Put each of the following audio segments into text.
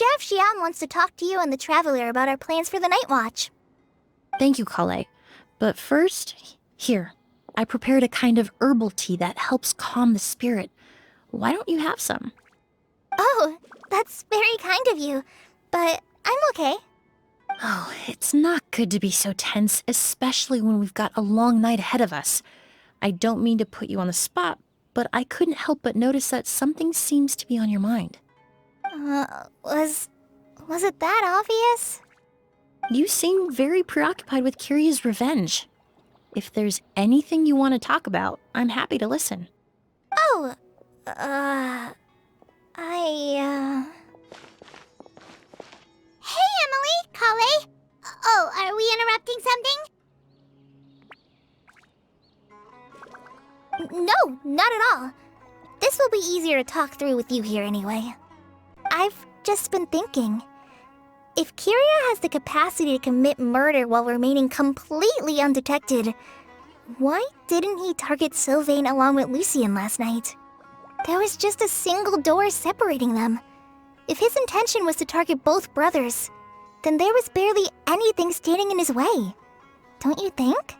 Sheriff Xian wants to talk to you and the Traveler about our plans for the Night Watch. Thank you, Kale. But first, here, I prepared a kind of herbal tea that helps calm the spirit. Why don't you have some? Oh, that's very kind of you, but I'm okay. Oh, it's not good to be so tense, especially when we've got a long night ahead of us. I don't mean to put you on the spot, but I couldn't help but notice that something seems to be on your mind. Was it that obvious? You seem very preoccupied with Kiria's revenge. If there's anything you want to talk about, I'm happy to listen. Oh, Hey, Emily, Kale. Oh, are we interrupting something? No, not at all. This will be easier to talk through with you here anyway. I've just been thinking. If Kiria has the capacity to commit murder while remaining completely undetected, why didn't he target Sylvain along with Lucien last night? There was just a single door separating them. If his intention was to target both brothers, then there was barely anything standing in his way. Don't you think?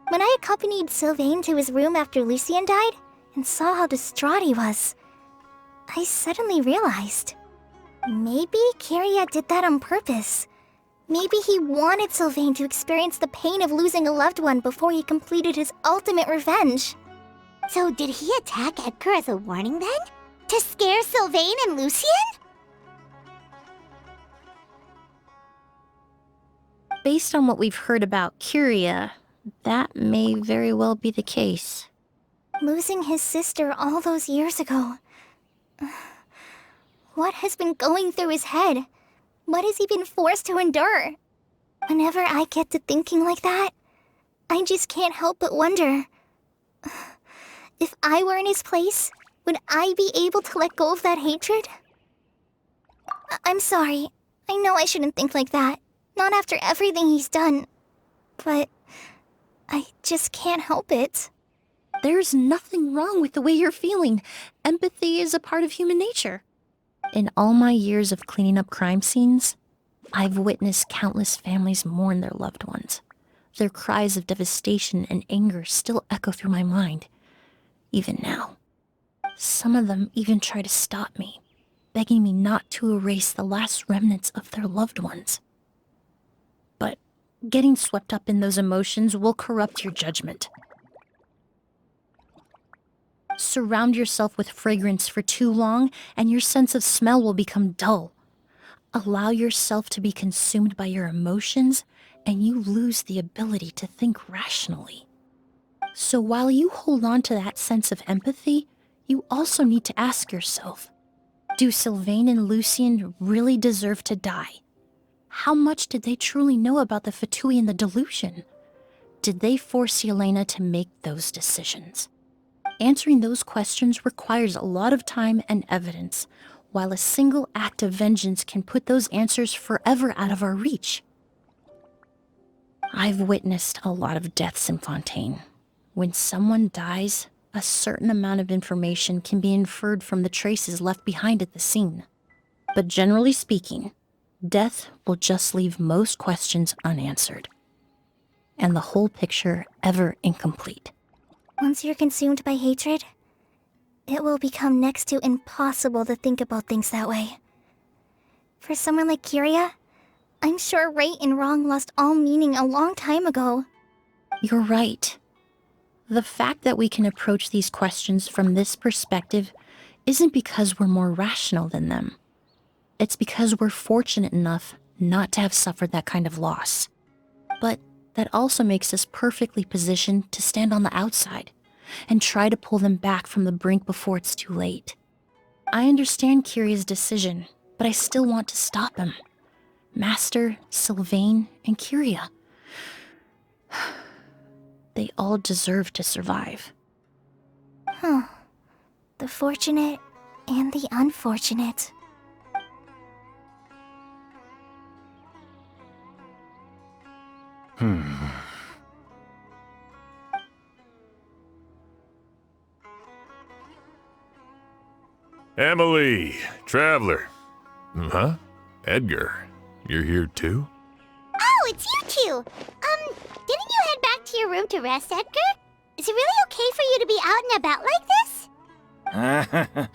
When I accompanied Sylvain to his room after Lucien died and saw how distraught he was, I suddenly realized. Maybe Kiria did that on purpose. Maybe he wanted Sylvain to experience the pain of losing a loved one before he completed his ultimate revenge. So did he attack Edgar as a warning then? To scare Sylvain and Lucien? Based on what we've heard about Kiria, that may very well be the case. Losing his sister all those years ago. What has been going through his head? What has he been forced to endure? Whenever I get to thinking like that, I just can't help but wonder. If I were in his place, would I be able to let go of that hatred? I'm sorry. I know I shouldn't think like that. Not after everything he's done. But I just can't help it. There's nothing wrong with the way you're feeling. Empathy is a part of human nature. In all my years of cleaning up crime scenes, I've witnessed countless families mourn their loved ones. Their cries of devastation and anger still echo through my mind, even now. Some of them even try to stop me, begging me not to erase the last remnants of their loved ones. But getting swept up in those emotions will corrupt your judgment. Surround yourself with fragrance for too long, and your sense of smell will become dull. Allow yourself to be consumed by your emotions, and you lose the ability to think rationally. So while you hold on to that sense of empathy, you also need to ask yourself, do Sylvain and Lucien really deserve to die? How much did they truly know about the Fatui and the delusion? Did they force Yelena to make those decisions? Answering those questions requires a lot of time and evidence, while a single act of vengeance can put those answers forever out of our reach. I've witnessed a lot of deaths in Fontaine. When someone dies, a certain amount of information can be inferred from the traces left behind at the scene. But generally speaking, death will just leave most questions unanswered, and the whole picture ever incomplete. Once you're consumed by hatred, it will become next to impossible to think about things that way. For someone like Kiria, I'm sure right and wrong lost all meaning a long time ago. You're right. The fact that we can approach these questions from this perspective isn't because we're more rational than them. It's because we're fortunate enough not to have suffered that kind of loss. But that also makes us perfectly positioned to stand on the outside and try to pull them back from the brink before it's too late. I understand Kiria's decision, but I still want to stop him. Master, Sylvain, and Kiria. They all deserve to survive. The fortunate and the unfortunate. Emilie, Traveler. Huh? Edgar, you're here too? Oh, it's you two! Didn't you head back to your room to rest, Edgar? Is it really okay for you to be out and about like this?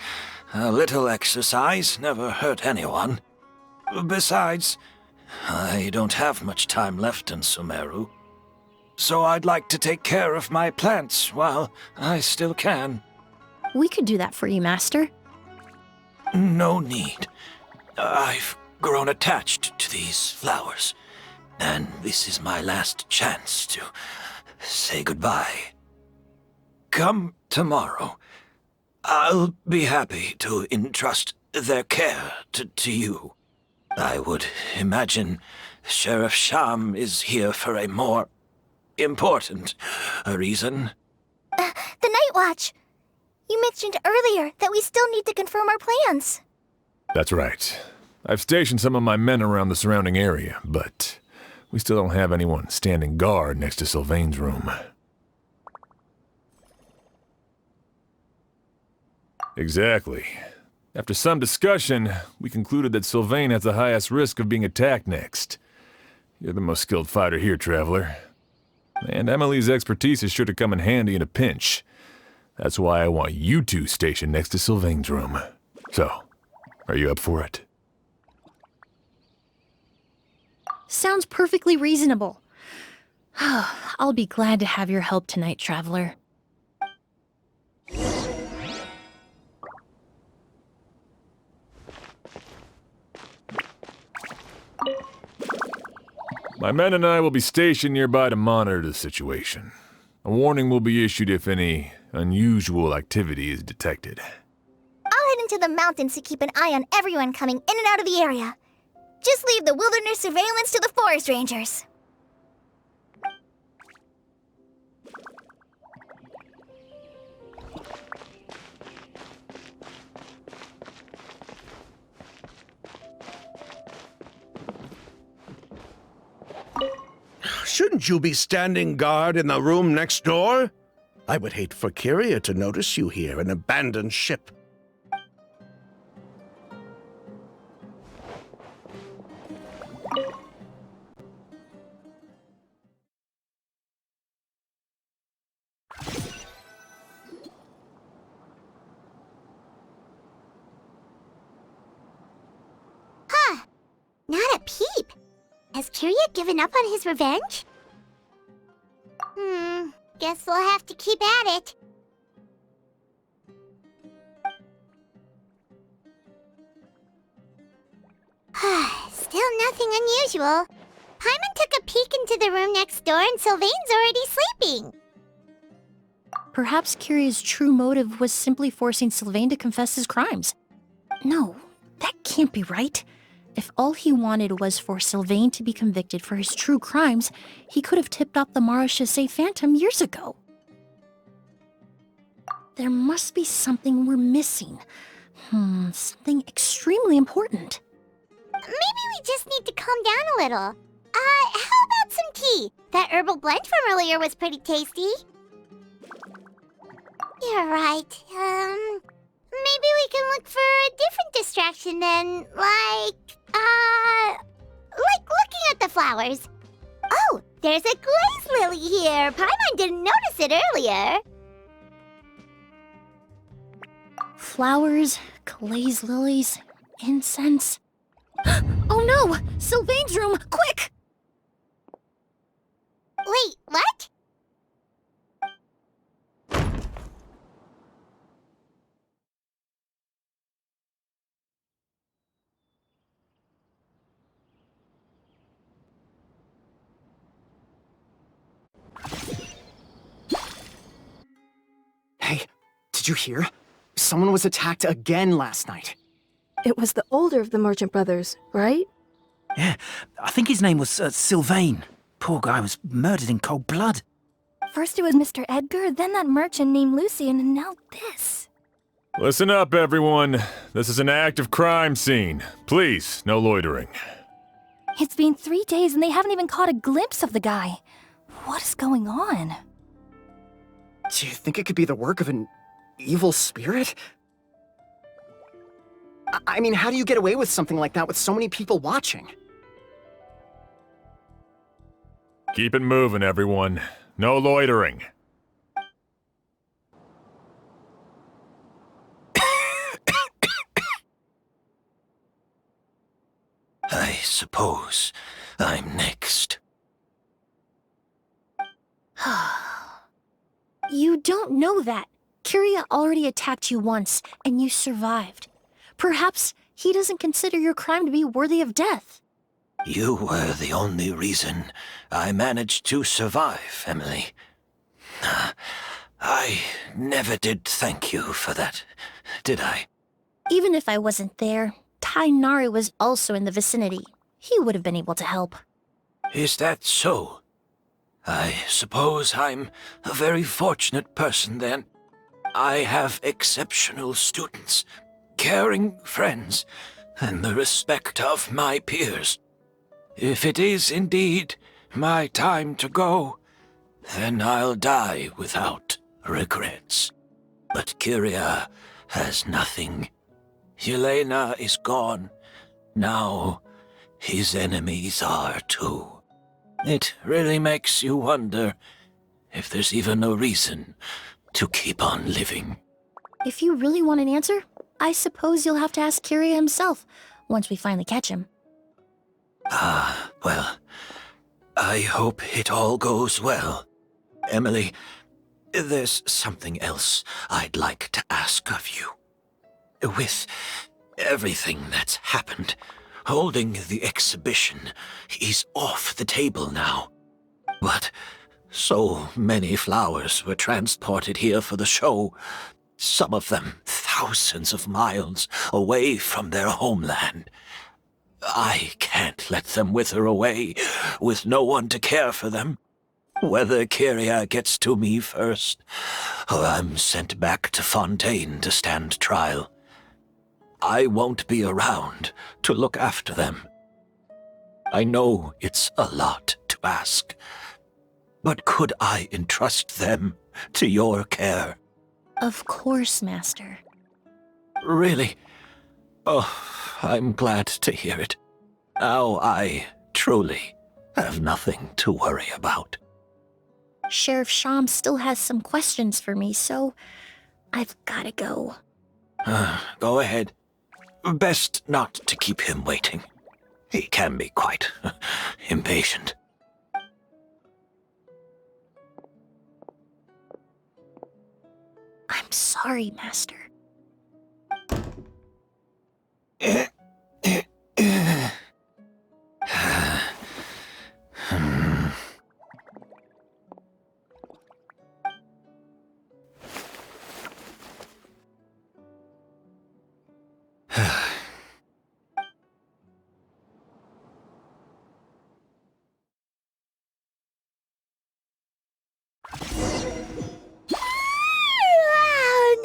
A little exercise never hurt anyone. Besides, I don't have much time left in Sumeru. So I'd like to take care of my plants while I still can. We could do that for you, Master. No need. I've grown attached to these flowers, and this is my last chance to say goodbye. Come tomorrow. I'll be happy to entrust their care to you. I would imagine Sheriff Sham is here for a more important reason. The Night Watch! You mentioned earlier that we still need to confirm our plans. That's right. I've stationed some of my men around the surrounding area, but we still don't have anyone standing guard next to Sylvain's room. Exactly. After some discussion, we concluded that Sylvain has the highest risk of being attacked next. You're the most skilled fighter here, Traveler. And Emilie's expertise is sure to come in handy in a pinch. That's why I want you two stationed next to Sylvain's room. So, are you up for it? Sounds perfectly reasonable. I'll be glad to have your help tonight, Traveler. My men and I will be stationed nearby to monitor the situation. A warning will be issued if any unusual activity is detected. I'll head into the mountains to keep an eye on everyone coming in and out of the area. Just leave the wilderness surveillance to the forest rangers. Shouldn't you be standing guard in the room next door? I would hate for Kyria to notice you here, an abandoned ship. Not a peep. Has Kyria given up on his revenge? Guess we'll have to keep at it. Still nothing unusual. Paimon took a peek into the room next door and Sylvain's already sleeping. Perhaps Kyria's true motive was simply forcing Sylvain to confess his crimes. No, that can't be right. If all he wanted was for Sylvain to be convicted for his true crimes, he could have tipped off the Marechaussee Phantom years ago. There must be something we're missing. Something extremely important. Maybe we just need to calm down a little. How about some tea? That herbal blend from earlier was pretty tasty. You're right. Maybe we can look for a different distraction then, like looking at the flowers. Oh, there's a glaze lily here. Paimon didn't notice it earlier. Flowers, glaze lilies, incense. Oh no! Sylvain's room! Quick! Wait, what? Hey, did you hear? Someone was attacked again last night. It was the older of the merchant brothers, right? Yeah, I think his name was Sylvain. Poor guy was murdered in cold blood. First it was Mr. Edgar, then that merchant named Lucian, and now this. Listen up, everyone. This is an active crime scene. Please, no loitering. It's been 3 days and they haven't even caught a glimpse of the guy. What is going on? Do you think it could be the work of an evil spirit? I mean, how do you get away with something like that with so many people watching? Keep it moving, everyone. No loitering. I suppose I'm next. You don't know that. Kiria already attacked you once, and you survived. Perhaps he doesn't consider your crime to be worthy of death. You were the only reason I managed to survive, Emilie. I never did thank you for that, did I? Even if I wasn't there, Tainari was also in the vicinity. He would have been able to help. Is that so? I suppose I'm a very fortunate person then. I have exceptional students, caring friends, and the respect of my peers. If it is indeed my time to go, then I'll die without regrets. But Kiria has nothing. Yelena is gone. Now his enemies are too. It really makes you wonder if there's even a reason to keep on living. If you really want an answer, I suppose you'll have to ask Kiria himself, once we finally catch him. Well, I hope it all goes well. Emilie, there's something else I'd like to ask of you. With everything that's happened, holding the exhibition is off the table now. But so many flowers were transported here for the show, some of them thousands of miles away from their homeland. I can't let them wither away with no one to care for them. Whether Kiria gets to me first, or I'm sent back to Fontaine to stand trial, I won't be around to look after them. I know it's a lot to ask, but could I entrust them to your care? Of course, Master. Really? Oh, I'm glad to hear it. Now I truly have nothing to worry about. Sheriff Sham still has some questions for me, so I've gotta go. Go ahead. Best not to keep him waiting. He can be quite impatient. I'm sorry, Master.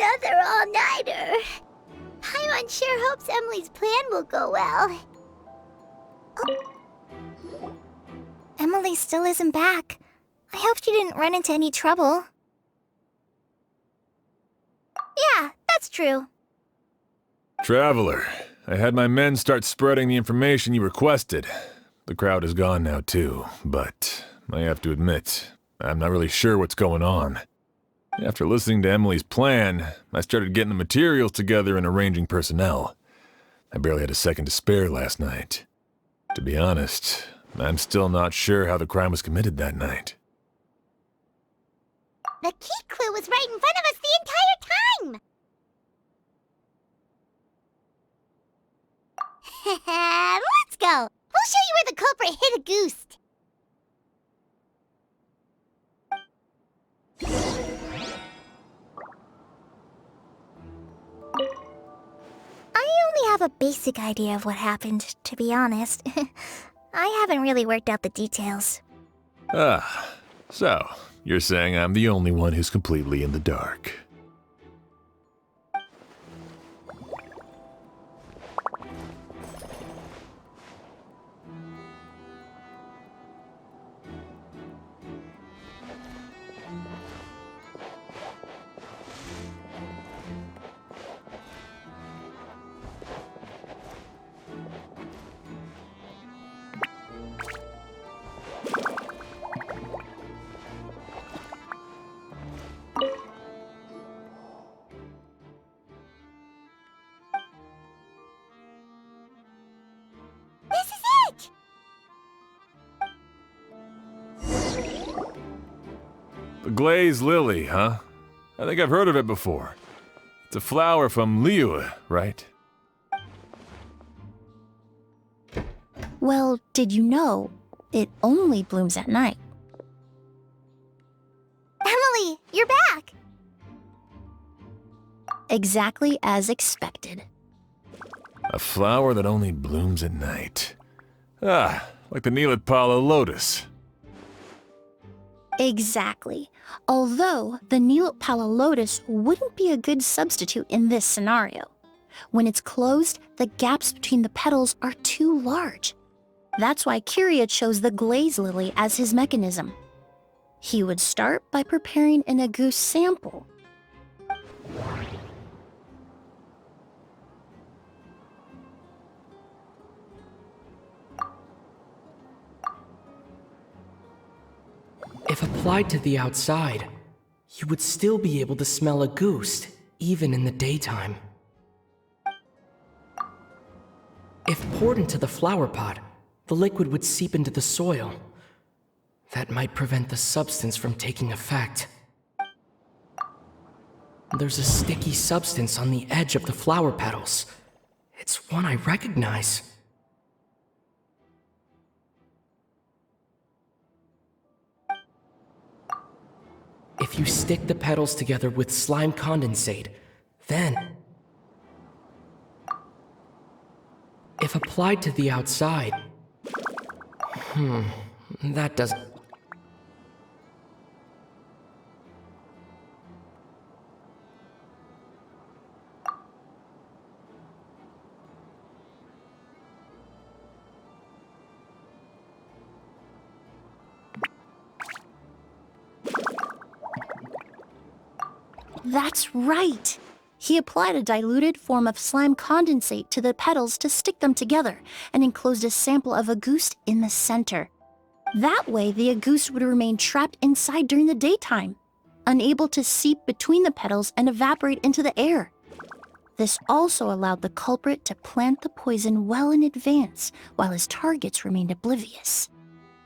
Another all-nighter. Paimon sure hopes Emilie's plan will go well. Oh. Emilie still isn't back. I hope she didn't run into any trouble. Yeah, that's true. Traveler, I had my men start spreading the information you requested. The crowd is gone now too, but I have to admit, I'm not really sure what's going on. After listening to Emilie's plan, I started getting the materials together and arranging personnel. I barely had a second to spare last night. To be honest, I'm still not sure how the crime was committed that night. The key clue was right in front of us the entire time! Let's go! We'll show you where the culprit hid a goose! I only have a basic idea of what happened, to be honest. I haven't really worked out the details. So, you're saying I'm the only one who's completely in the dark. A glazed lily, huh? I think I've heard of it before. It's a flower from Liyue, right? Well, did you know it only blooms at night? Emilie, you're back! Exactly as expected. A flower that only blooms at night. Ah, like the Neelatpala lotus. Exactly. Although the Neelatpala lotus wouldn't be a good substitute in this scenario. When it's closed, the gaps between the petals are too large. That's why Kiria chose the glaze lily as his mechanism. He would start by preparing an agouti sample. If applied to the outside, you would still be able to smell a goose, even in the daytime. If poured into the flower pot, the liquid would seep into the soil. That might prevent the substance from taking effect. There's a sticky substance on the edge of the flower petals. It's one I recognize. If you stick the petals together with slime condensate, then... If applied to the outside... that doesn't... That's right! He applied a diluted form of slime condensate to the petals to stick them together and enclosed a sample of agouti in the center. That way, the agouti would remain trapped inside during the daytime, unable to seep between the petals and evaporate into the air. This also allowed the culprit to plant the poison well in advance while his targets remained oblivious.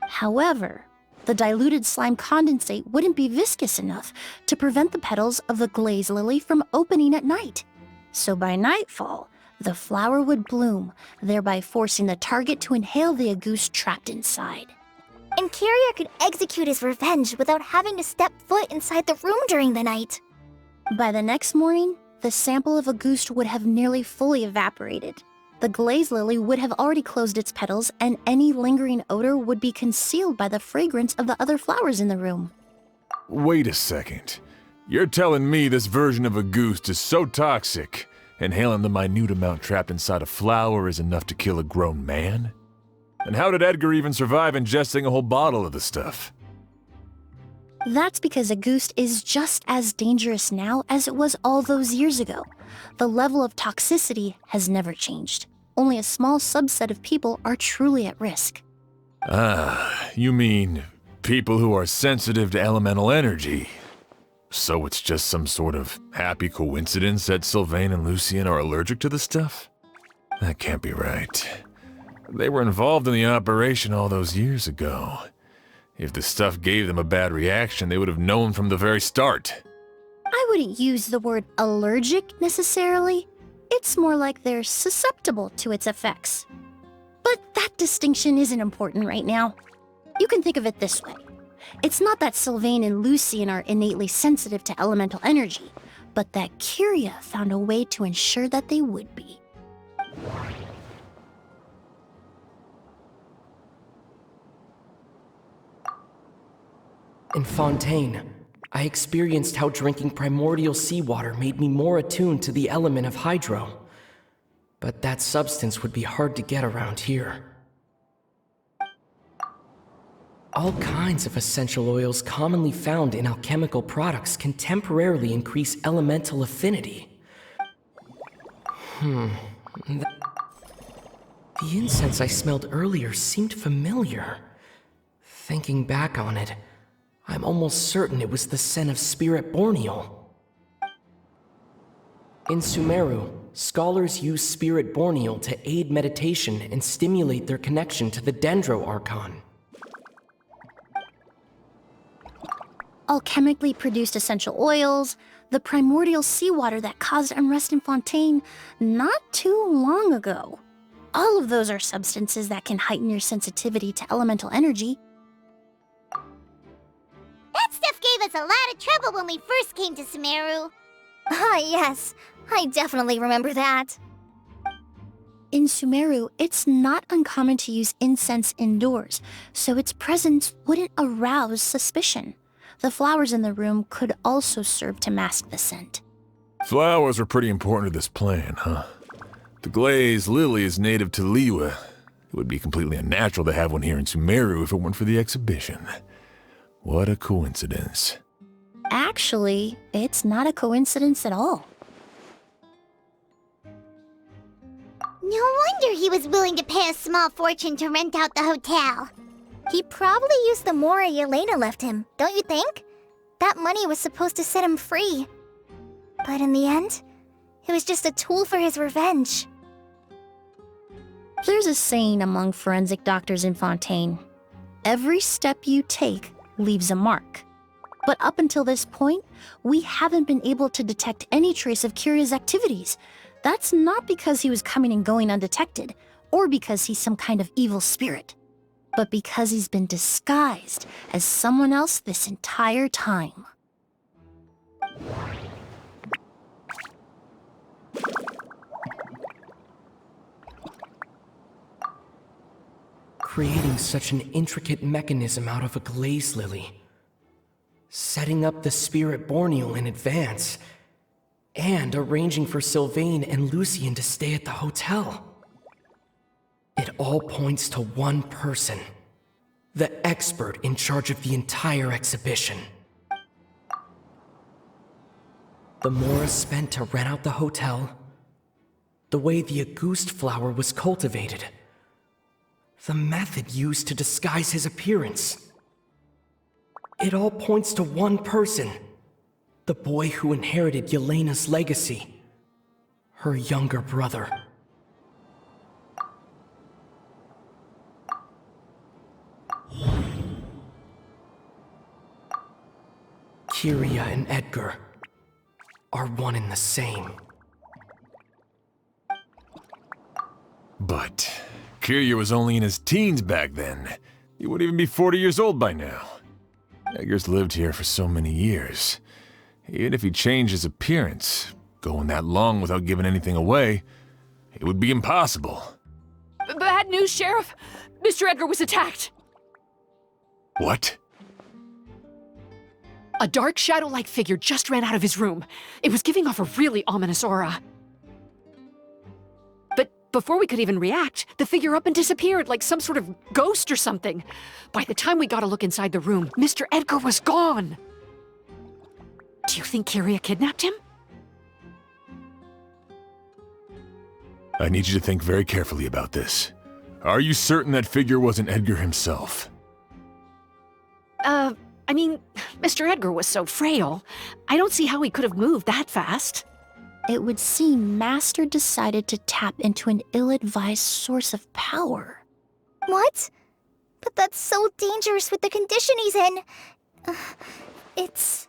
However, the diluted slime condensate wouldn't be viscous enough to prevent the petals of the glaze lily from opening at night. So by nightfall, the flower would bloom, thereby forcing the target to inhale the agouti trapped inside. And Kiria could execute his revenge without having to step foot inside the room during the night. By the next morning, the sample of agouti would have nearly fully evaporated. The glaze lily would have already closed its petals, and any lingering odor would be concealed by the fragrance of the other flowers in the room. Wait a second. You're telling me this version of a goose is so toxic, inhaling the minute amount trapped inside a flower is enough to kill a grown man? And how did Edgar even survive ingesting a whole bottle of the stuff? That's because agouti is just as dangerous now as it was all those years ago. The level of toxicity has never changed. Only a small subset of people are truly at risk. Ah, you mean people who are sensitive to elemental energy. So it's just some sort of happy coincidence that Sylvain and Lucien are allergic to the stuff? That can't be right. They were involved in the operation all those years ago. If the stuff gave them a bad reaction, they would have known from the very start. I wouldn't use the word allergic necessarily. It's more like they're susceptible to its effects. But that distinction isn't important right now. You can think of it this way. It's not that Sylvain and Lucien are innately sensitive to elemental energy, but that Kiria found a way to ensure that they would be. In Fontaine, I experienced how drinking primordial seawater made me more attuned to the element of hydro. But that substance would be hard to get around here. All kinds of essential oils commonly found in alchemical products can temporarily increase elemental affinity. The incense I smelled earlier seemed familiar. Thinking back on it, I'm almost certain it was the scent of spirit borneal. In Sumeru, scholars use spirit borneal to aid meditation and stimulate their connection to the Dendro Archon. alchemically produced essential oils, the primordial seawater that caused unrest in Fontaine not too long ago. All of those are substances that can heighten your sensitivity to elemental energy. That stuff gave us a lot of trouble when we first came to Sumeru. Ah, yes. I definitely remember that. In Sumeru, it's not uncommon to use incense indoors, so its presence wouldn't arouse suspicion. The flowers in the room could also serve to mask the scent. Flowers are pretty important to this plan, huh? The glazed lily is native to Liyue. It would be completely unnatural to have one here in Sumeru if it weren't for the exhibition. What a coincidence. Actually, it's not a coincidence at all. No wonder he was willing to pay a small fortune to rent out the hotel. He probably used the mora Yelena left him, don't you think? That money was supposed to set him free. But in the end, it was just a tool for his revenge. There's a saying among forensic doctors in Fontaine. Every step you take leaves a mark. But up until this point, we haven't been able to detect any trace of Kiria's activities. That's not because he was coming and going undetected, or because he's some kind of evil spirit, but because he's been disguised as someone else this entire time. Creating such an intricate mechanism out of a glaze lily. Setting up the spirit borneal in advance. And arranging for Sylvain and Lucien to stay at the hotel. It all points to one person. The expert in charge of the entire exhibition. The mora spent to rent out the hotel. The way the Auguste flower was cultivated. The method used to disguise his appearance. It all points to one person. The boy who inherited Yelena's legacy. Her younger brother. Kiria and Edgar are one and the same. But Kiria was only in his teens back then. He wouldn't even be 40 years old by now. Edgar's lived here for so many years. Even if he changed his appearance, going that long without giving anything away, it would be impossible. Bad news, Sheriff! Mr. Edgar was attacked! What? A dark shadow-like figure just ran out of his room. It was giving off a really ominous aura. But before we could even react, the figure up and disappeared like some sort of ghost or something. By the time we got a look inside the room, Mr. Edgar was gone! Do you think Kiria kidnapped him? I need you to think very carefully about this. Are you certain that figure wasn't Edgar himself? I mean, Mr. Edgar was so frail. I don't see how he could have moved that fast. It would seem Master decided to tap into an ill-advised source of power. What? But that's so dangerous with the condition he's in. It's...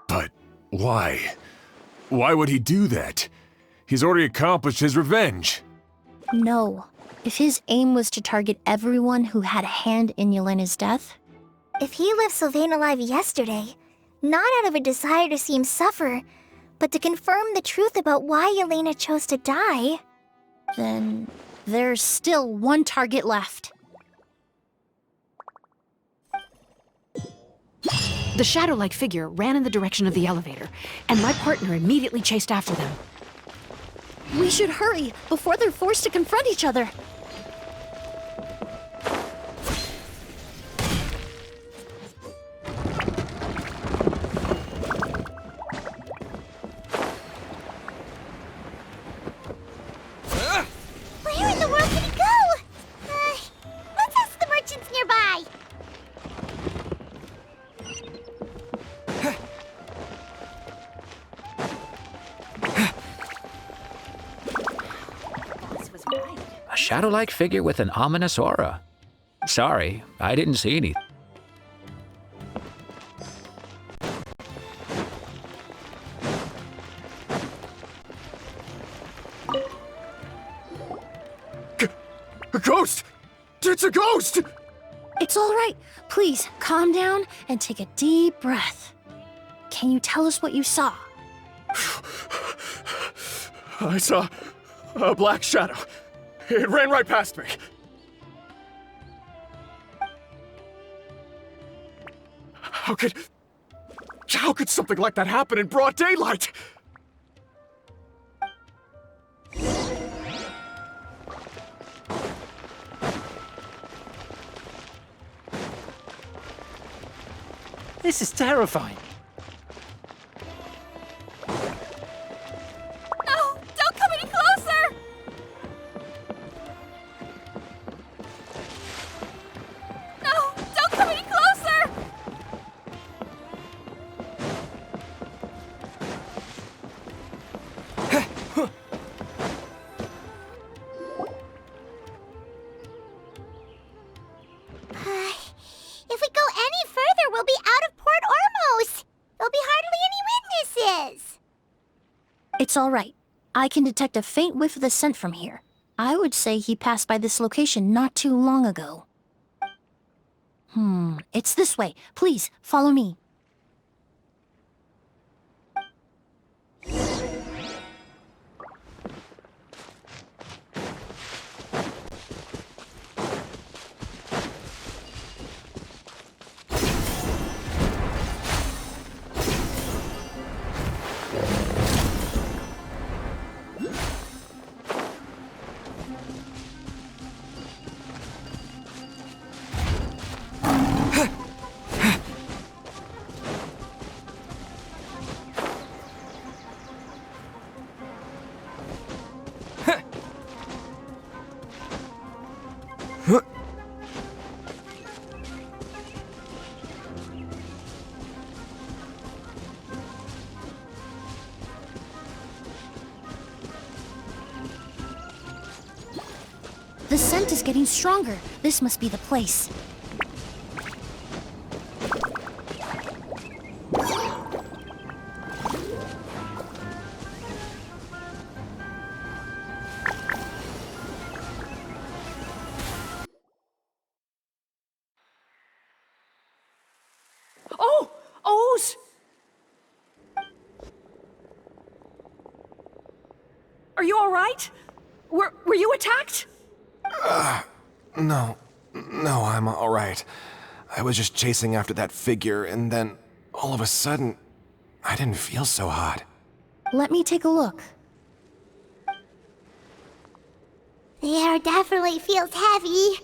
But why? Why would he do that? He's already accomplished his revenge. No. If his aim was to target everyone who had a hand in Yelena's death... If he left Sylvain alive yesterday, not out of a desire to see him suffer, but to confirm the truth about why Yelena chose to die... Then there's still one target left. The shadow-like figure ran in the direction of the elevator, and my partner immediately chased after them. We should hurry before they're forced to confront each other. Where in the world did he go? Let's ask the merchants nearby. A shadow-like figure with an ominous aura. Sorry, I didn't see anything. A ghost! It's a ghost! It's all right. Please, calm down and take a deep breath. Can you tell us what you saw? I saw a black shadow. It ran right past me. How could something like that happen in broad daylight? This is terrifying. No! Don't come any closer! No! Don't come any closer! If we go any further, we'll be out of Port Ormos. There'll be hardly any witnesses. It's all right. I can detect a faint whiff of the scent from here. I would say he passed by this location not too long ago. It's this way. Please, follow me. The scent is getting stronger. This must be the place. Oh! O's! Are you all right? Were you attacked? No, I'm all right. I was just chasing after that figure, and then all of a sudden, I didn't feel so hot. Let me take a look. The air definitely feels heavy.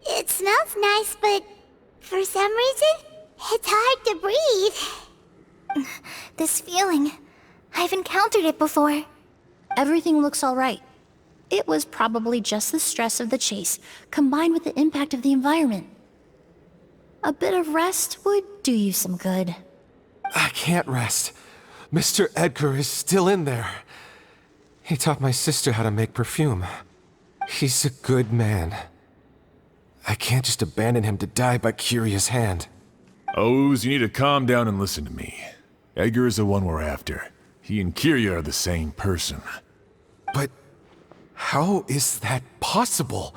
It smells nice, but for some reason, it's hard to breathe. This feeling, I've encountered it before. Everything looks all right. It was probably just the stress of the chase, combined with the impact of the environment. A bit of rest would do you some good. I can't rest. Mr. Edgar is still in there. He taught my sister how to make perfume. He's a good man. I can't just abandon him to die by Curia's hand. O's, you need to calm down and listen to me. Edgar is the one we're after. He and Kiria are the same person. But how is that possible?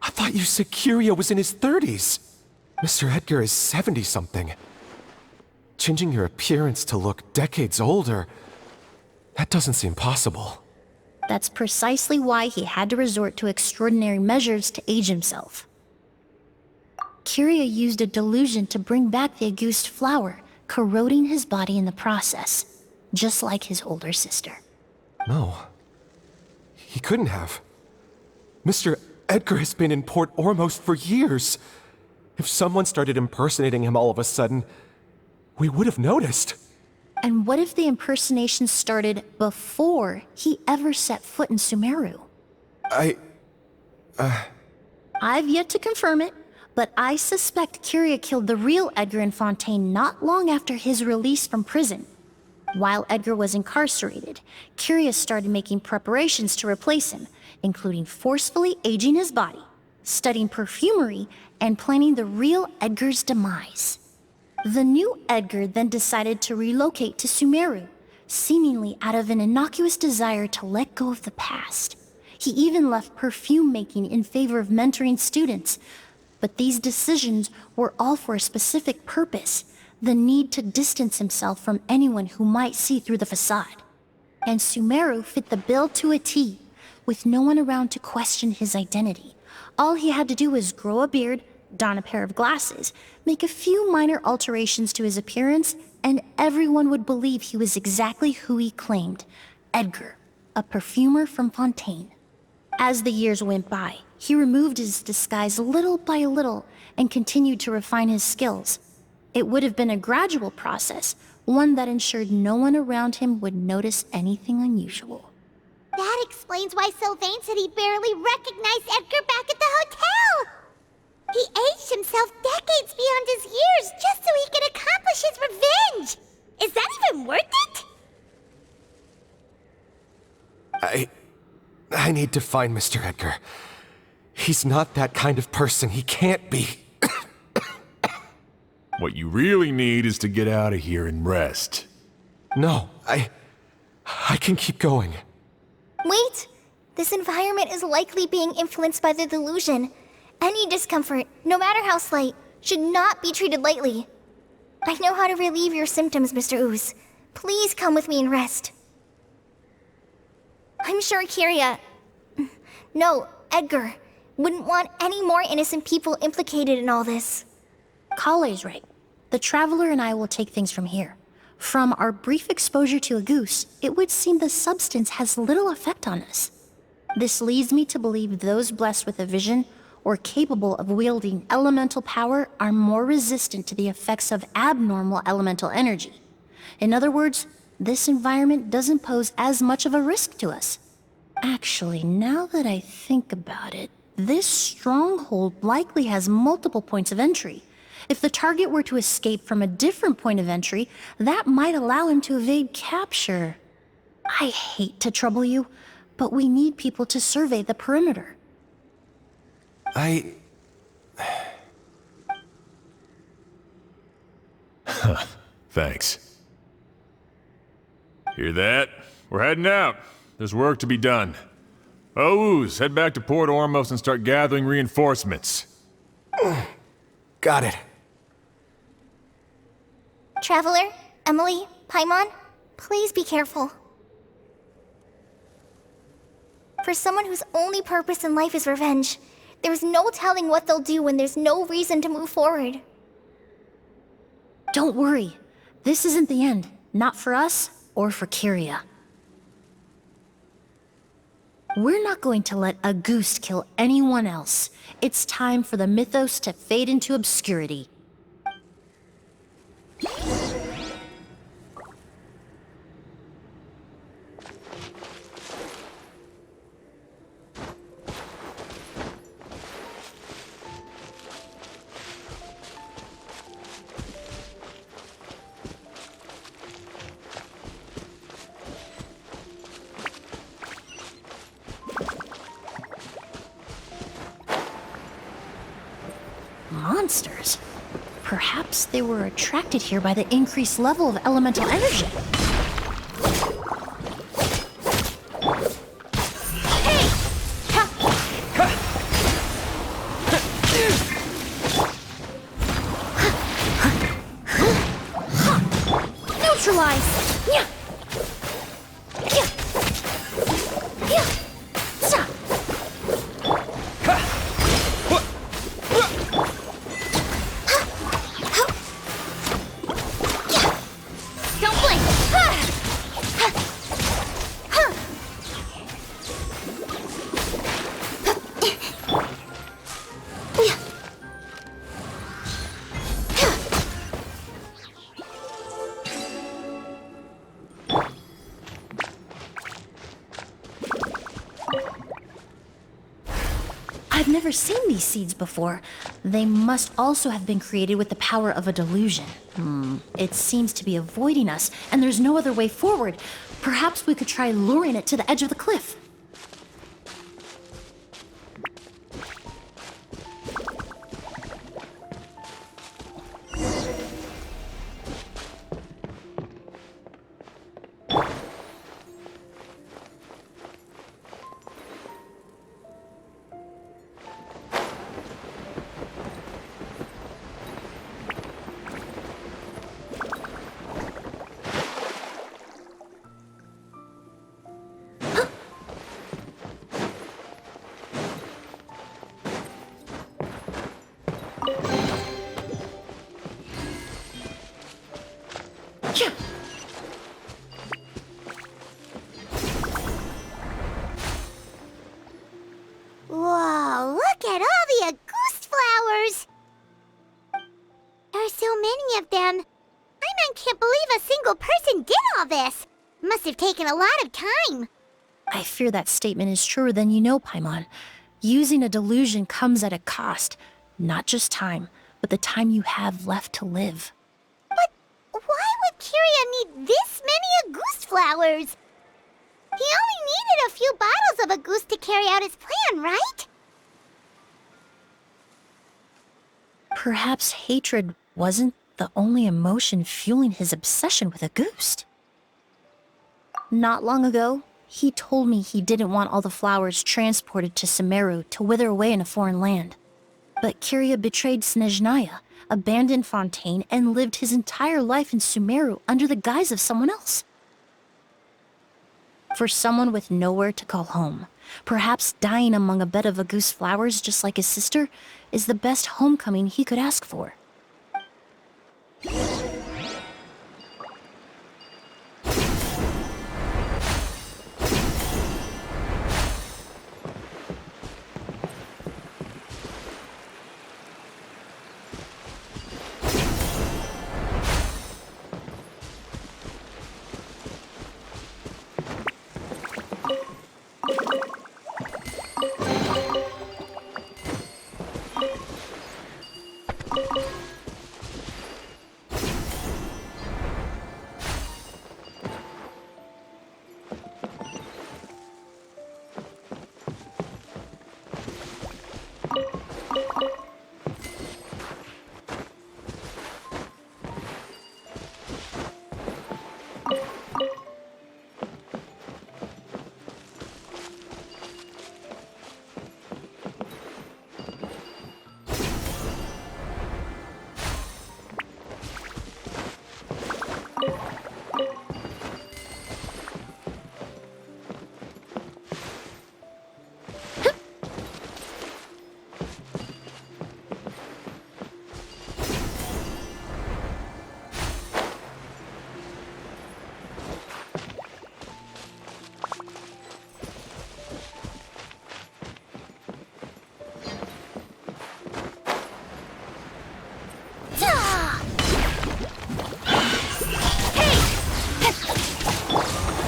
I thought you said Kiria was in his 30s. Mr. Edgar is 70-something. Changing your appearance to look decades older, that doesn't seem possible. That's precisely why he had to resort to extraordinary measures to age himself. Kiria used a delusion to bring back the Auguste flower, corroding his body in the process, just like his older sister. No. He couldn't have. Mr. Edgar has been in Port Ormos for years. If someone started impersonating him all of a sudden, we would have noticed. And what if the impersonation started before he ever set foot in Sumeru? I've yet to confirm it, but I suspect Kiria killed the real Edgar in Fontaine not long after his release from prison. While Edgar was incarcerated, Kiria started making preparations to replace him, including forcefully aging his body, studying perfumery, and planning the real Edgar's demise. The new Edgar then decided to relocate to Sumeru, seemingly out of an innocuous desire to let go of the past. He even left perfume making in favor of mentoring students. But these decisions were all for a specific purpose: the need to distance himself from anyone who might see through the facade. And Sumeru fit the bill to a T, with no one around to question his identity. All he had to do was grow a beard, don a pair of glasses, make a few minor alterations to his appearance, and everyone would believe he was exactly who he claimed: Edgar, a perfumer from Fontaine. As the years went by, he removed his disguise little by little and continued to refine his skills. It would have been a gradual process, one that ensured no one around him would notice anything unusual. That explains why Sylvain said he barely recognized Edgar back at the hotel! He aged himself decades beyond his years just so he could accomplish his revenge! Is that even worth it? I need to find Mr. Edgar. He's not that kind of person. He can't be. What you really need is to get out of here and rest. No, I can keep going. Wait! This environment is likely being influenced by the delusion. Any discomfort, no matter how slight, should not be treated lightly. I know how to relieve your symptoms, Mr. Ooze. Please come with me and rest. I'm sure Edgar, wouldn't want any more innocent people implicated in all this. Kale's right. The Traveler and I will take things from here. From our brief exposure to a goose, it would seem the substance has little effect on us. This leads me to believe those blessed with a vision or capable of wielding elemental power are more resistant to the effects of abnormal elemental energy. In other words, this environment doesn't pose as much of a risk to us. Actually, now that I think about it, this stronghold likely has multiple points of entry. If the target were to escape from a different point of entry, that might allow him to evade capture. I hate to trouble you, but we need people to survey the perimeter. Thanks. Hear that? We're heading out. There's work to be done. Ooze, head back to Port Ormos and start gathering reinforcements. Got it. Traveler, Emilie, Paimon, please be careful. For someone whose only purpose in life is revenge, there's no telling what they'll do when there's no reason to move forward. Don't worry. This isn't the end. Not for us or for Kyria. We're not going to let a goose kill anyone else. It's time for the mythos to fade into obscurity. Monsters. Perhaps they were attracted here by the increased level of elemental energy. Neutralize! I've never seen these seeds before. They must also have been created with the power of a delusion. It seems to be avoiding us, and there's no other way forward. Perhaps we could try luring it to the edge of the cliff. Must have taken a lot of time. I fear that statement is truer than you know, Paimon. Using a delusion comes at a cost. Not just time, but the time you have left to live. But why would Kiria need this many Auguste flowers? He only needed a few bottles of Auguste to carry out his plan, right? Perhaps hatred wasn't the only emotion fueling his obsession with Auguste. Not long ago, he told me he didn't want all the flowers transported to Sumeru to wither away in a foreign land. But Kiria betrayed Snezhnaya, abandoned Fontaine, and lived his entire life in Sumeru under the guise of someone else. For someone with nowhere to call home, perhaps dying among a bed of Auguste flowers just like his sister is the best homecoming he could ask for.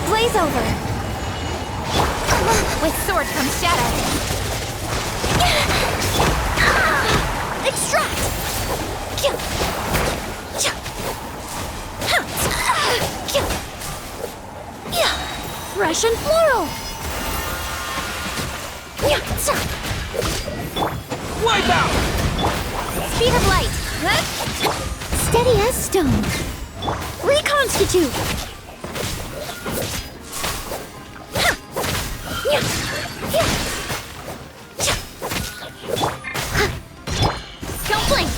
Blaze over. With sword comes shadow. Extract. Fresh and floral! Wipe out! Speed of light. Steady as stone. Reconstitute! Don't blink.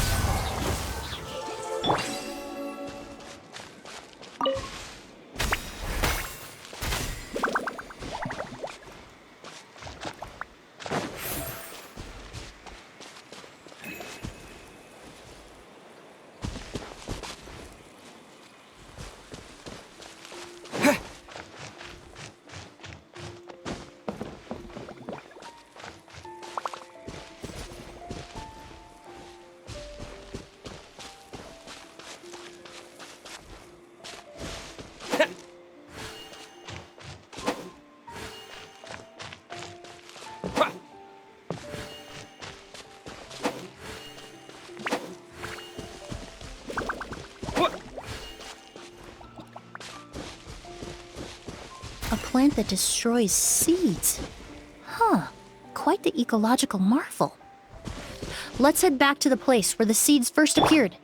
A plant that destroys seeds. Huh, quite the ecological marvel. Let's head back to the place where the seeds first appeared.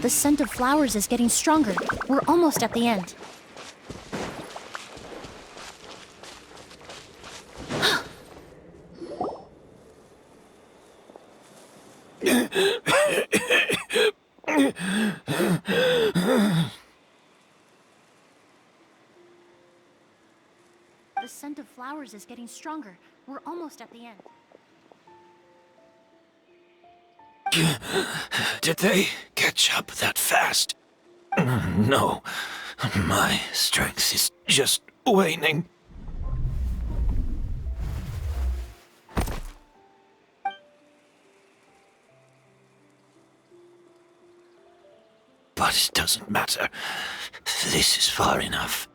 The scent of flowers is getting stronger. We're almost at the end. The scent of flowers is getting stronger. We're almost at the end. Did they catch up that fast? No. My strength is just waning. But it doesn't matter. This is far enough.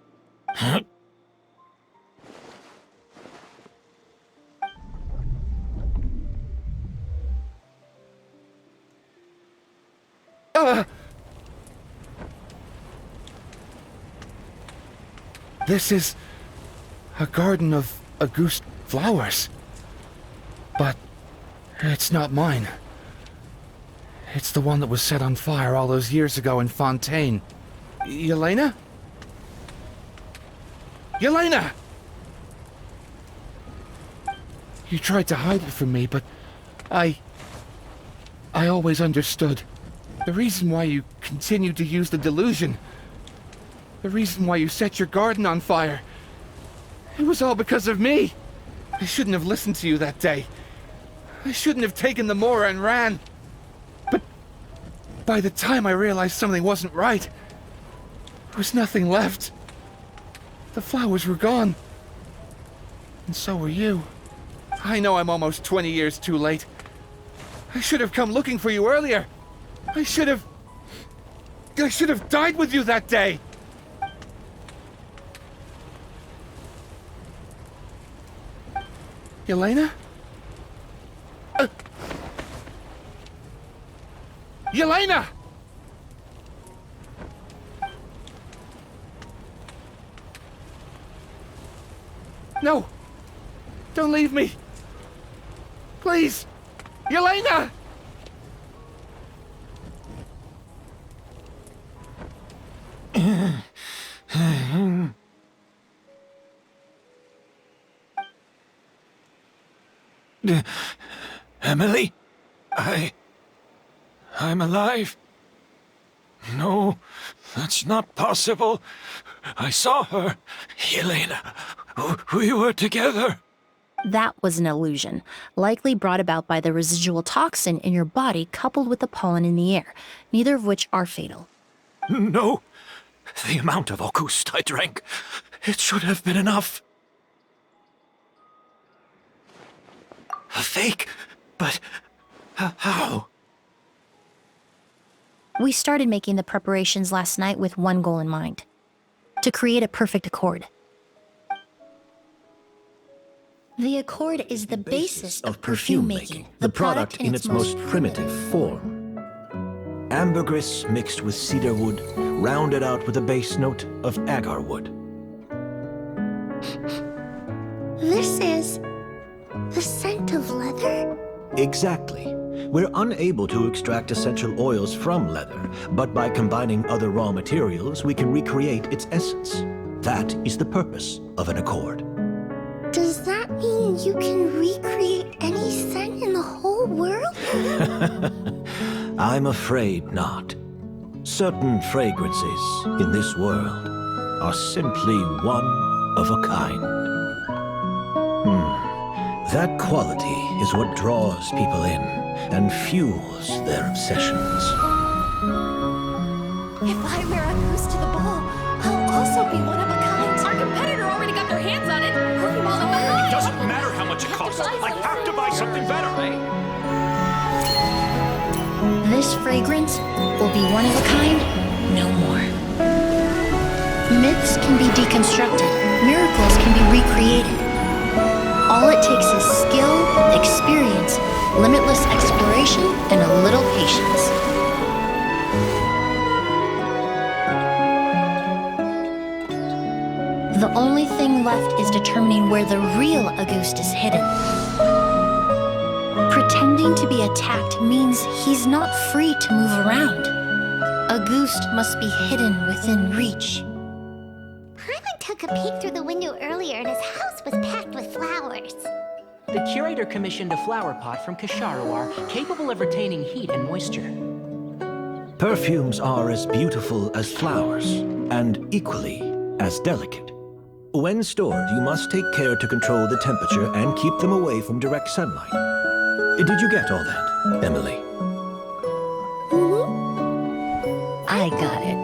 This is a garden of Auguste flowers. But it's not mine. It's the one that was set on fire all those years ago in Fontaine. Yelena? Yelena! You tried to hide it from me, but I always understood. The reason why you continued to use the delusion, the reason why you set your garden on fire, it was all because of me. I shouldn't have listened to you that day. I shouldn't have taken the Mora and ran. But by the time I realized something wasn't right, there was nothing left. The flowers were gone. And so were you. I know I'm almost 20 years too late. I should have come looking for you earlier. I should have died with you that day. Yelena? Yelena! No! Don't leave me! Please! Yelena! Emilie? I'm alive? No, that's not possible. I saw her. Yelena, we were together. That was an illusion, likely brought about by the residual toxin in your body coupled with the pollen in the air, neither of which are fatal. No, the amount of Auguste I drank, it should have been enough. A fake? But how? We started making the preparations last night with one goal in mind: to create a perfect accord. The accord is the basis of perfume making, the product in its most primitive form. Ambergris mixed with cedarwood, rounded out with a base note of agarwood. This is the scent of leather? Exactly. We're unable to extract essential oils from leather, but by combining other raw materials, we can recreate its essence. That is the purpose of an accord. Does that mean you can recreate any scent in the whole world? I'm afraid not. Certain fragrances in this world are simply one of a kind. That quality is what draws people in and fuels their obsessions. If I wear a goose to the ball, I'll also be one of a kind. Our competitor already got their hands on it. It doesn't matter how much it costs. I have to buy something better. This fragrance will be one of a kind, no more. Myths can be deconstructed, miracles can be recreated. All it takes is skill, experience, limitless exploration, and a little patience. The only thing left is determining where the real Auguste is hidden. Pretending to be attacked means he's not free to move around. Auguste must be hidden within reach. Paimon took a peek through the window earlier and his house was packed with flowers. The curator commissioned a flower pot from Kasharawar capable of retaining heat and moisture. Perfumes are as beautiful as flowers, and equally as delicate. When stored, you must take care to control the temperature and keep them away from direct sunlight. Did you get all that, Emilie? I got it.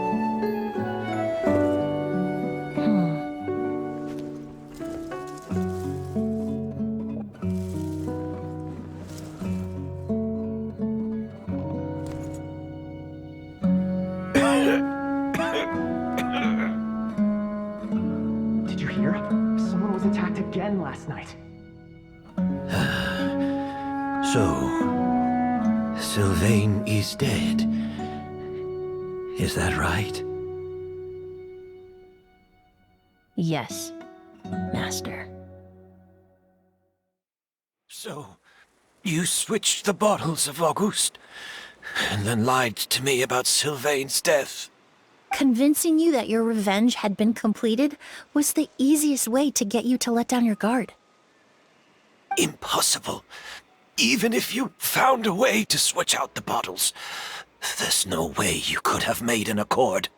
Did you hear? Someone was attacked again last night. So, Sylvain is dead. Is that right? Yes, Master. So, you switched the bottles of Auguste, and then lied to me about Sylvain's death. Convincing you that your revenge had been completed was the easiest way to get you to let down your guard. Impossible. Even if you found a way to switch out the bottles, there's no way you could have made an accord.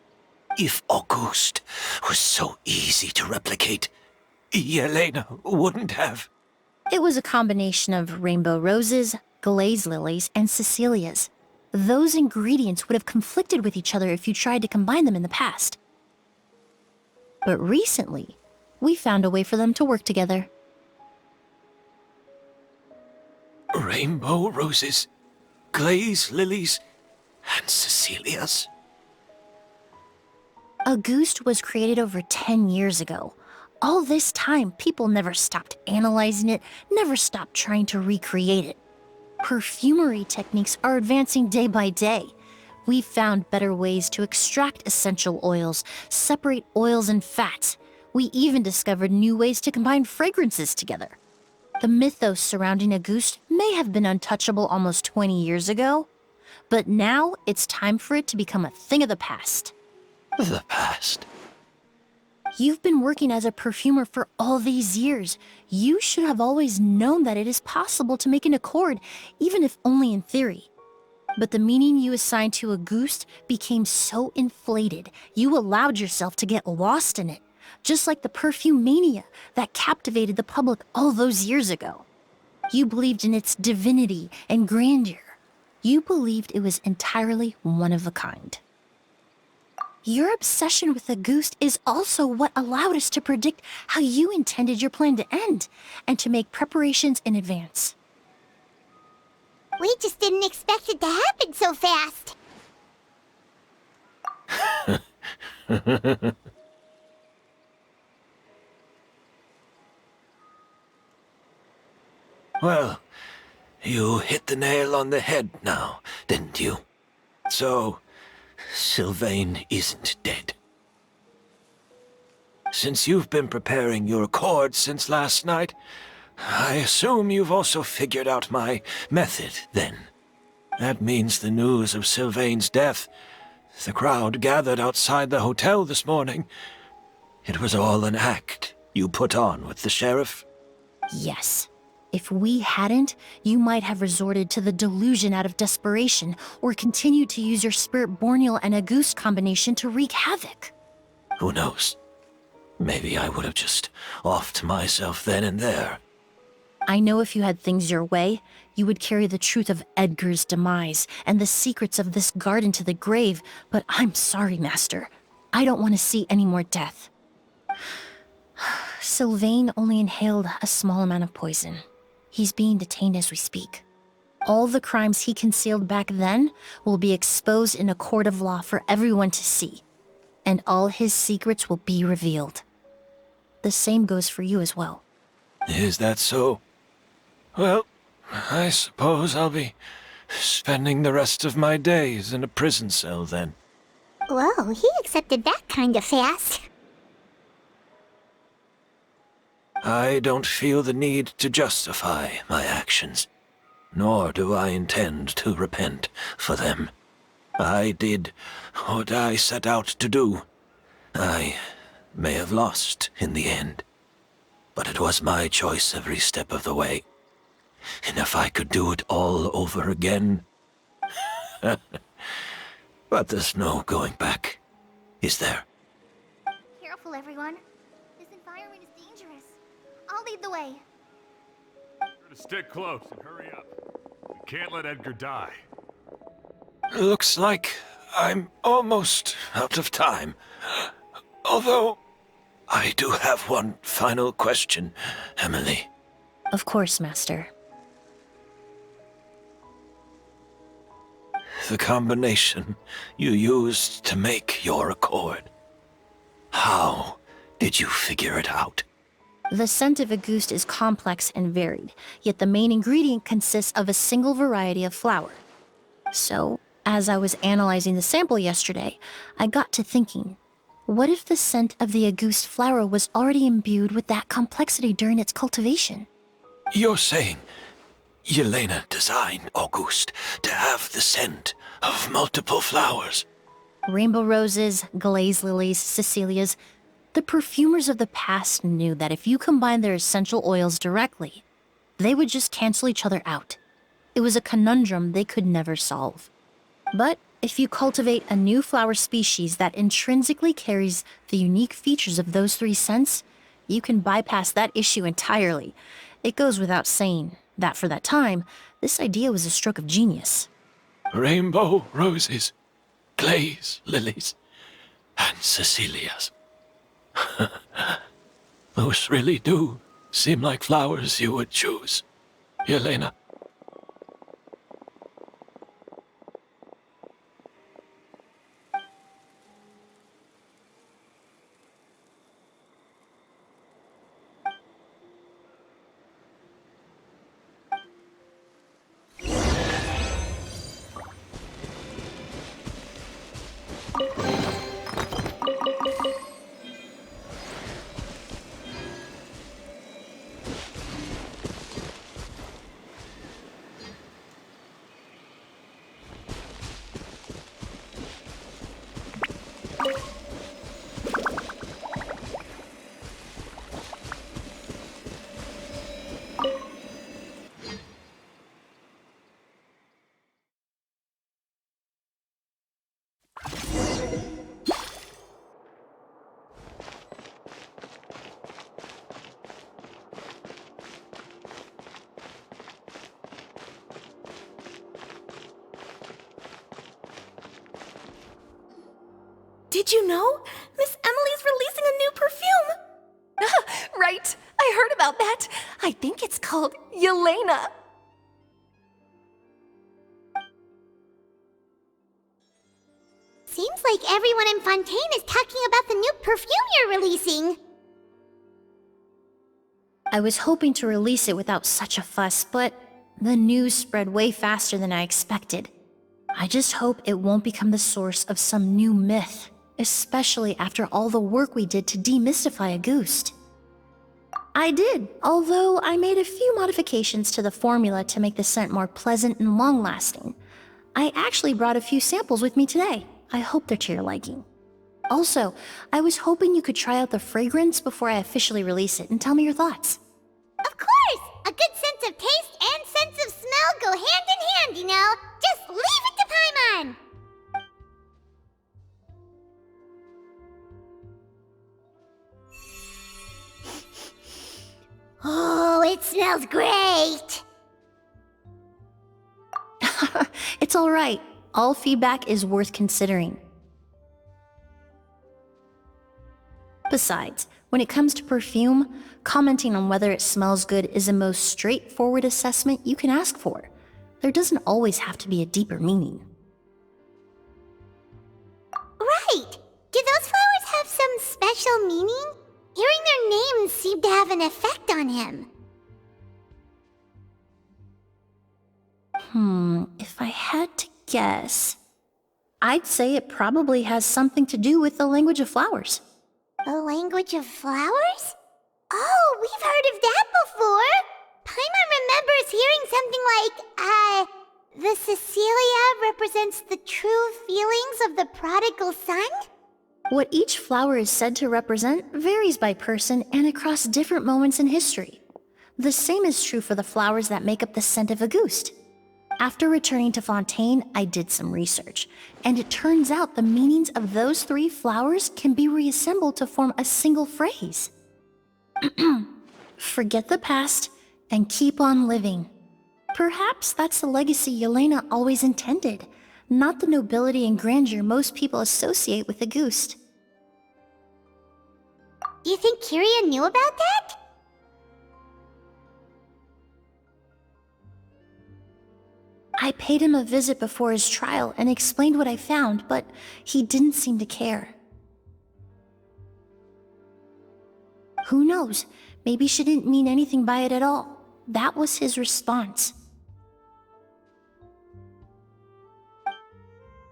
If Auguste was so easy to replicate, Yelena wouldn't have. It was a combination of rainbow roses, glaze lilies, and Cecilias. Those ingredients would have conflicted with each other if you tried to combine them in the past. But recently, we found a way for them to work together. Rainbow roses, glaze lilies, and Cecilias. Auguste was created over 10 years ago. All this time, people never stopped analyzing it, never stopped trying to recreate it. Perfumery techniques are advancing day by day. We've found better ways to extract essential oils, separate oils and fats. We even discovered new ways to combine fragrances together. The mythos surrounding Auguste may have been untouchable almost 20 years ago, but now it's time for it to become a thing of the past. The past? You've been working as a perfumer for all these years. You should have always known that it is possible to make an accord, even if only in theory. But the meaning you assigned to Auguste became so inflated, you allowed yourself to get lost in it, just like the perfume mania that captivated the public all those years ago. You believed in its divinity and grandeur. You believed it was entirely one of a kind. Your obsession with Auguste is also what allowed us to predict how you intended your plan to end, and to make preparations in advance. We just didn't expect it to happen so fast. Well, you hit the nail on the head now, didn't you? So, Sylvain isn't dead. Since you've been preparing your accord since last night, I assume you've also figured out my method, then. That means the news of Sylvain's death, the crowd gathered outside the hotel this morning, it was all an act you put on with the sheriff? Yes. If we hadn't, you might have resorted to the delusion out of desperation, or continued to use your Spirit Borneal and Auguste combination to wreak havoc. Who knows? Maybe I would have just offed myself then and there. I know if you had things your way, you would carry the truth of Edgar's demise and the secrets of this garden to the grave, but I'm sorry, Master. I don't want to see any more death. Sylvain only inhaled a small amount of poison. He's being detained as we speak. All the crimes he concealed back then will be exposed in a court of law for everyone to see, and all his secrets will be revealed. The same goes for you as well. Is that so? Well, I suppose I'll be spending the rest of my days in a prison cell then. Whoa, he accepted that kind of fast. I don't feel the need to justify my actions, nor do I intend to repent for them. I did what I set out to do. I may have lost in the end, but it was my choice every step of the way. And if I could do it all over again... But there's no going back, is there? Careful, everyone. This environment is dangerous. I'll lead the way. Better to stick close and hurry up. We can't let Edgar die. Looks like I'm almost out of time. Although, I do have one final question, Emilie. Of course, Master. The combination you used to make your accord. How did you figure it out? The scent of Auguste is complex and varied, yet the main ingredient consists of a single variety of flower. So, as I was analyzing the sample yesterday, I got to thinking, what if the scent of the Auguste flower was already imbued with that complexity during its cultivation? You're saying Yelena designed Auguste to have the scent of multiple flowers? Rainbow roses, glaze lilies, Cecilias. The perfumers of the past knew that if you combine their essential oils directly, they would just cancel each other out. It was a conundrum they could never solve. But if you cultivate a new flower species that intrinsically carries the unique features of those three scents, you can bypass that issue entirely. It goes without saying that for that time, this idea was a stroke of genius. Rainbow roses, glaze lilies, and Cecilias. Those really do seem like flowers you would choose, Yelena. Did you know? Miss Emilie's releasing a new perfume! Right, I heard about that. I think it's called Yelena. Seems like everyone in Fontaine is talking about the new perfume you're releasing. I was hoping to release it without such a fuss, but the news spread way faster than I expected. I just hope it won't become the source of some new myth, especially after all the work we did to demystify Auguste. I did, although I made a few modifications to the formula to make the scent more pleasant and long-lasting. I actually brought a few samples with me today. I hope they're to your liking. Also, I was hoping you could try out the fragrance before I officially release it and tell me your thoughts. Of course! A good sense of taste and sense of smell go hand in hand, you know? Just leave it to Paimon! Oh, it smells great! It's all right. All feedback is worth considering. Besides, when it comes to perfume, commenting on whether it smells good is the most straightforward assessment you can ask for. There doesn't always have to be a deeper meaning. Right! Do those flowers have some special meaning? Hearing their names seemed to have an effect on him. If I had to guess, I'd say it probably has something to do with the language of flowers. The language of flowers? Oh, we've heard of that before! Paimon remembers hearing something like, the Cecilia represents the true meanings of the prodigal son? What each flower is said to represent varies by person and across different moments in history. The same is true for the flowers that make up the scent of Auguste. After returning to Fontaine, I did some research, and it turns out the meanings of those 3 flowers can be reassembled to form a single phrase. Forget the past and keep on living. Perhaps that's the legacy Yelena always intended, not the nobility and grandeur most people associate with Auguste. You think Kiria knew about that? I paid him a visit before his trial and explained what I found, but he didn't seem to care. Who knows? Maybe she didn't mean anything by it at all. That was his response.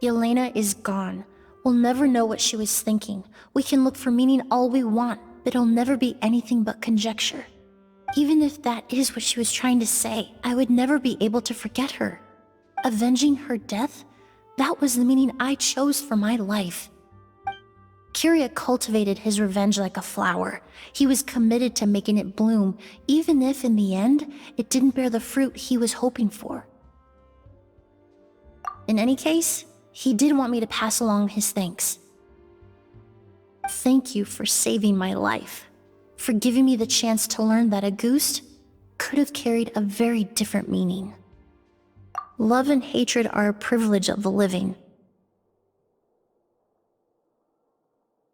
Yelena is gone. We'll never know what she was thinking. We can look for meaning all we want, but it'll never be anything but conjecture. Even if that is what she was trying to say, I would never be able to forget her. Avenging her death? That was the meaning I chose for my life. Kiria cultivated his revenge like a flower. He was committed to making it bloom, even if in the end, it didn't bear the fruit he was hoping for. In any case, he did want me to pass along his thanks. Thank you for saving my life, for giving me the chance to learn that Auguste could have carried a very different meaning. Love and hatred are a privilege of the living.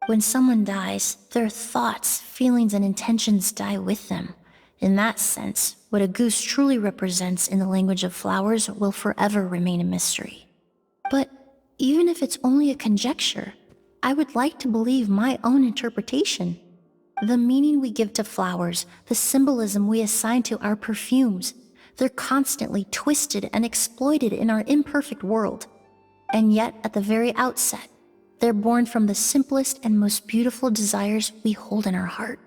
When someone dies, their thoughts, feelings, and intentions die with them. In that sense, what Auguste truly represents in the language of flowers will forever remain a mystery. But even if it's only a conjecture, I would like to believe my own interpretation. The meaning we give to flowers, the symbolism we assign to our perfumes, they're constantly twisted and exploited in our imperfect world. And yet, at the very outset, they're born from the simplest and most beautiful desires we hold in our heart.